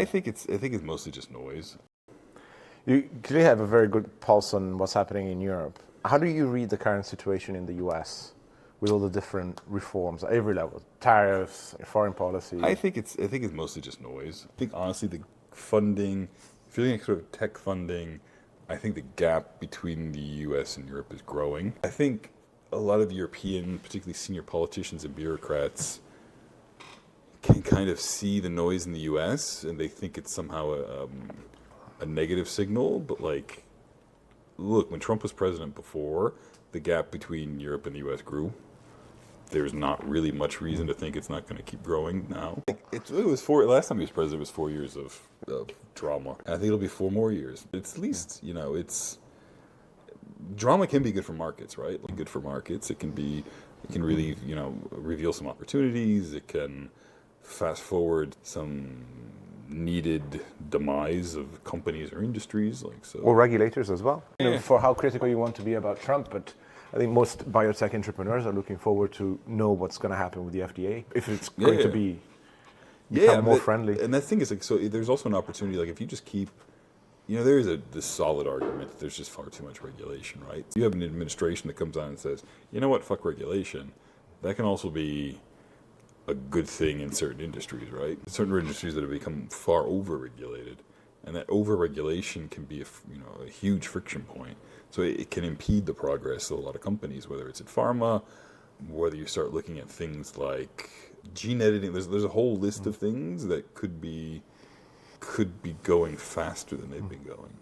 I think it's mostly just noise. You clearly have a very good pulse on what's happening in Europe. How do you read the current situation in the US with all the different reforms at every level? Tariffs, foreign policy. I think it's mostly just noise. I think honestly the funding, if you're looking at sort of tech funding, I think the gap between the US and Europe is growing. I think a lot of European, particularly senior politicians and bureaucrats, can kind of see the noise in the US and they think it's somehow a negative signal. But like, look, when Trump was president before, the gap between Europe and the US grew. There's not really much reason to think it's not going to keep growing now. It was last time he was president, it was 4 years of drama. And I think it'll be 4 more years. It's at least, drama can be good for markets, right? Like, good for markets. It can really, reveal some opportunities. It can fast forward some needed demise of companies or industries, like so. Or regulators as well. Yeah. For how critical you want to be about Trump, but I think most biotech entrepreneurs are looking forward to know what's going to happen with the FDA, if it's going to be become more friendly. And that thing is like, so there's also an opportunity, like if you just keep, there is this solid argument that there's just far too much regulation, right? You have an administration that comes on and says, you know what, fuck regulation. That can also be a good thing in certain industries, right? Certain industries that have become far over-regulated, and that over-regulation can be a huge friction point. So it can impede the progress of a lot of companies, whether it's in pharma, whether you start looking at things like gene editing. There's a whole list of things that could be going faster than they've been going.